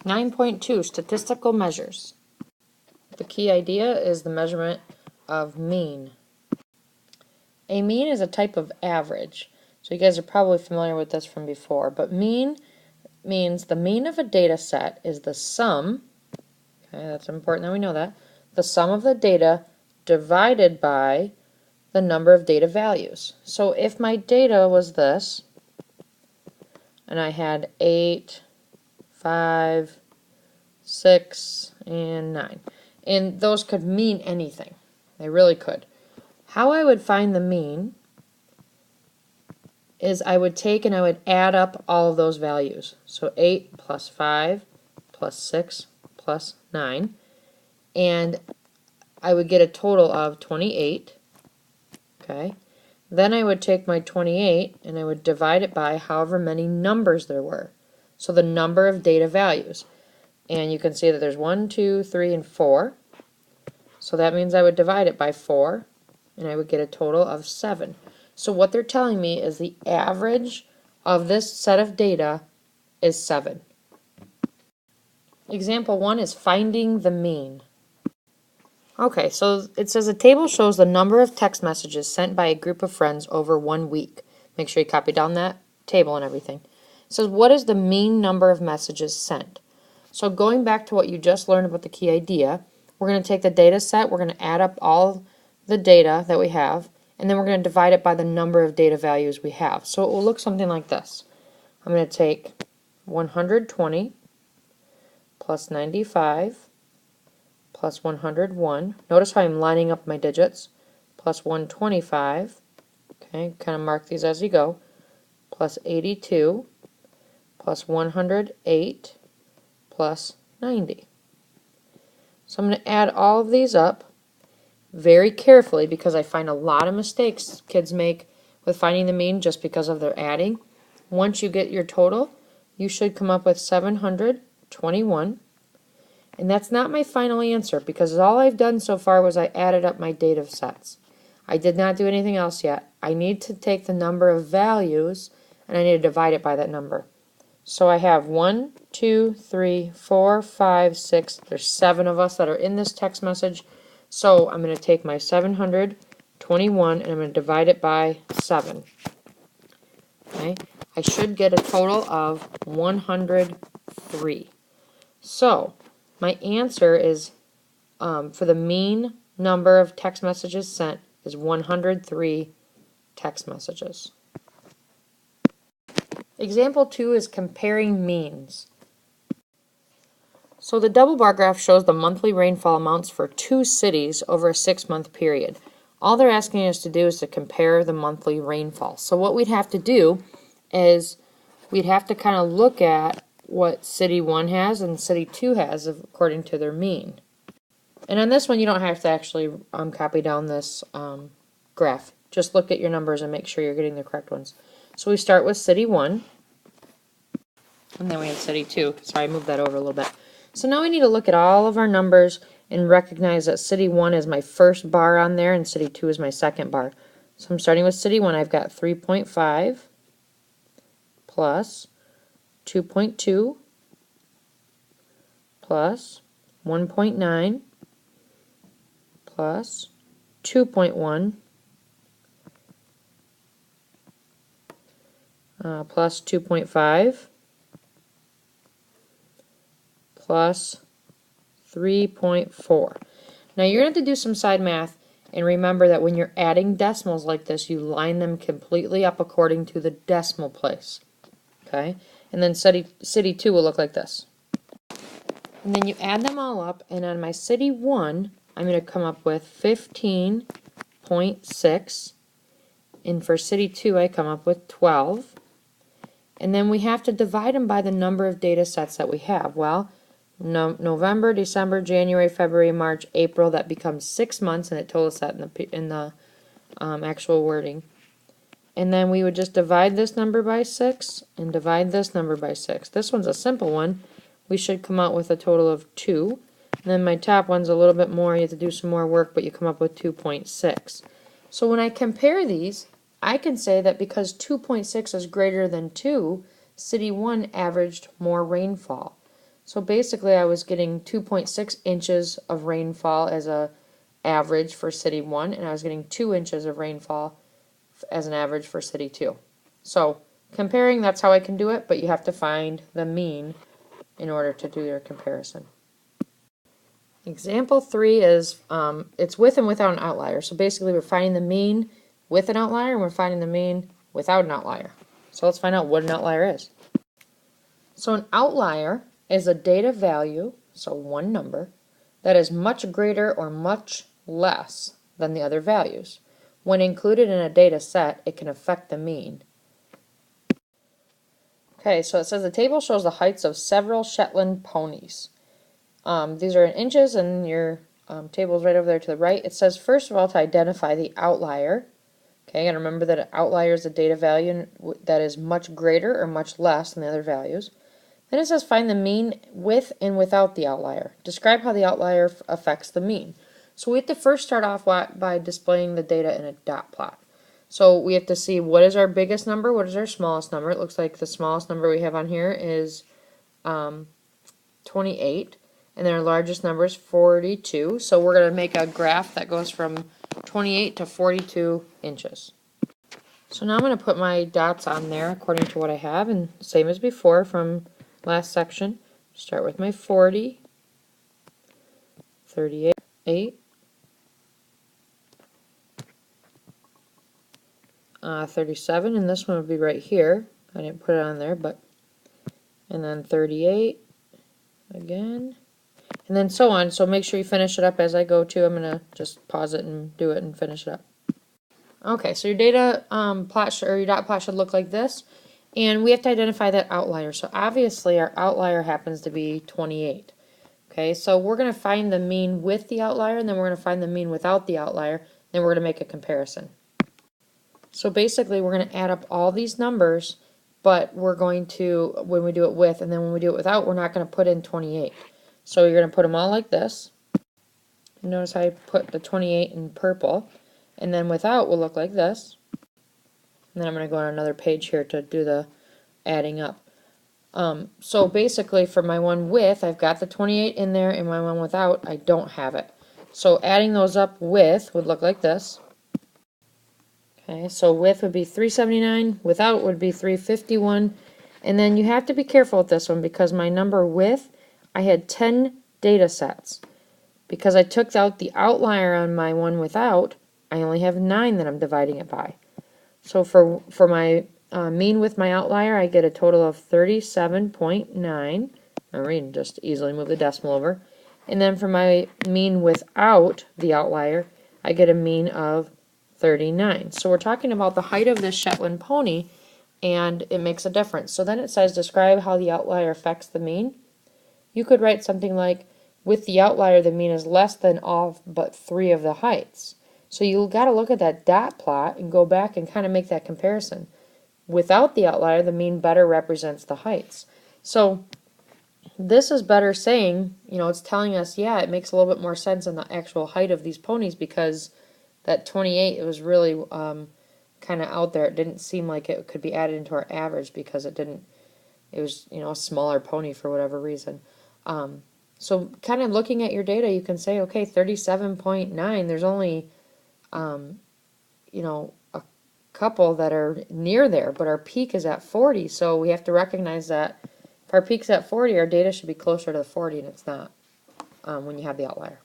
9.2 Statistical Measures. The key idea is the measurement of mean. A mean is a type of average. So you guys are probably familiar with this from before, but mean means the mean of a data set is the sum, okay, that's important that we know that, the sum of the data divided by the number of data values. So if my data was this, and I had 8, 5, 6, and 9, and those could mean anything. They really could. How I would find the mean is I would take and I would add up all of those values. So 8 plus 5 plus 6 plus 9. And I would get a total of 28. Okay. Then I would take my 28 and I would divide it by however many numbers there were. So the number of data values. And you can see that there's 1, 2, 3, and 4. So that means I would divide it by 4 and I would get a total of 7. So what they're telling me is the average of this set of data is 7. Example 1 is finding the mean. Okay, so it says a table shows the number of text messages sent by a group of friends over 1 week. Make sure you copy down that table and everything. It says what is the mean number of messages sent? So going back to what you just learned about the key idea, we're going to take the data set, we're going to add up all the data that we have, and then we're going to divide it by the number of data values we have. So it will look something like this. I'm going to take 120 plus 95 plus 101. Notice how I'm lining up my digits. Plus 125. Okay, kind of mark these as you go. Plus 82 plus 108 plus 90. So I'm going to add all of these up very carefully because I find a lot of mistakes kids make with finding the mean just because of their adding. Once you get your total, you should come up with 721. And that's not my final answer because all I've done so far was I added up my data sets. I did not do anything else yet. I need to take the number of values and I need to divide it by that number. So I have 1, 2, 3, 4, 5, 6. There's 7 of us that are in this text message. So I'm going to take my 721 and I'm going to divide it by 7. Okay? I should get a total of 103. So my answer is for the mean number of text messages sent is 103 text messages. Example 2 is comparing means. So the double bar graph shows the monthly rainfall amounts for 2 cities over a 6-month period. All they're asking us to do is to compare the monthly rainfall. So what we'd have to do is we'd have to kind of look at what city 1 has and city 2 has according to their mean. And on this one you don't have to actually copy down this graph. Just look at your numbers and make sure you're getting the correct ones. So we start with city 1 and then we have city 2. Sorry, I moved that over a little bit. So now we need to look at all of our numbers and recognize that city 1 is my first bar on there and city 2 is my second bar. So I'm starting with city 1. I've got 3.5 plus 2.2 plus 1.9 plus 2.1 plus 2.5 plus 3.4. Now you're going to have to do some side math and remember that when you're adding decimals like this, you line them completely up according to the decimal place. Okay? And then city 2 will look like this. And then you add them all up, and on my city 1, I'm going to come up with 15.6. And for city 2, I come up with 12. And then we have to divide them by the number of data sets that we have. Well, November, December, January, February, March, April, that becomes 6 months, and it told us that in the actual wording. And then we would just divide this number by 6 and divide this number by 6. This one's a simple one. We should come out with a total of 2. And then my top one's a little bit more. You have to do some more work, but you come up with 2.6. So when I compare these, I can say that because 2.6 is greater than 2, city 1 averaged more rainfall. So basically I was getting 2.6 inches of rainfall as a average for city 1, and I was getting 2 inches of rainfall as an average for city 2. So comparing, that's how I can do it, but you have to find the mean in order to do your comparison. Example 3 is, it's with and without an outlier. So basically we're finding the mean with an outlier, and we're finding the mean without an outlier. So let's find out what an outlier is. So an outlier is a data value, so one number, that is much greater or much less than the other values. When included in a data set, it can affect the mean. Okay, so it says the table shows the heights of several Shetland ponies. These are in inches, and your table is right over there to the right. It says, first of all, to identify the outlier. Okay, and remember that an outlier is a data value that is much greater or much less than the other values. Then it says find the mean with and without the outlier. Describe how the outlier affects the mean. So we have to first start off by displaying the data in a dot plot. So we have to see what is our biggest number, what is our smallest number. It looks like the smallest number we have on here is 28, and then our largest number is 42. So we're going to make a graph that goes from 28 to 42 inches. So now I'm going to put my dots on there according to what I have, and same as before from last section. Start with my 40, 38, 37, and this one would be right here. I didn't put it on there, but, and then 38 again, and then so on. So make sure you finish it up as I go too. I'm going to just pause it and do it and finish it up. Okay, so your data plot or your dot plot should look like this, and we have to identify that outlier. So obviously our outlier happens to be 28. Okay, so we're going to find the mean with the outlier, and then we're going to find the mean without the outlier, then we're going to make a comparison. So basically we're going to add up all these numbers, but we're going to, when we do it with, and then when we do it without, we're not going to put in 28. So you're going to put them all like this. Notice how I put the 28 in purple, and then without will look like this. And then I'm going to go on another page here to do the adding up. So basically for my one with, I've got the 28 in there, and my one without, I don't have it. So adding those up with would look like this. Okay, so with would be 379, without would be 351, and then you have to be careful with this one because my number with, I had 10 data sets. Because I took out the outlier on my one without, I only have 9 that I'm dividing it by. So for my mean with my outlier, I get a total of 37.9. Remember, you can just easily move the decimal over. And then for my mean without the outlier, I get a mean of 39. So we're talking about the height of this Shetland pony, and it makes a difference. So then it says describe how the outlier affects the mean. You could write something like, with the outlier, the mean is less than all but 3 of the heights. So you got to look at that dot plot and go back and kind of make that comparison. Without the outlier, the mean better represents the heights. So this is better saying, it's telling us, yeah, it makes a little bit more sense in the actual height of these ponies because that 28, it was really kind of out there. It didn't seem like it could be added into our average because it was, a smaller pony for whatever reason. So kind of looking at your data, you can say, okay, 37.9, there's only, a couple that are near there, but our peak is at 40, so we have to recognize that if our peak's at 40, our data should be closer to the 40, and it's not when you have the outlier.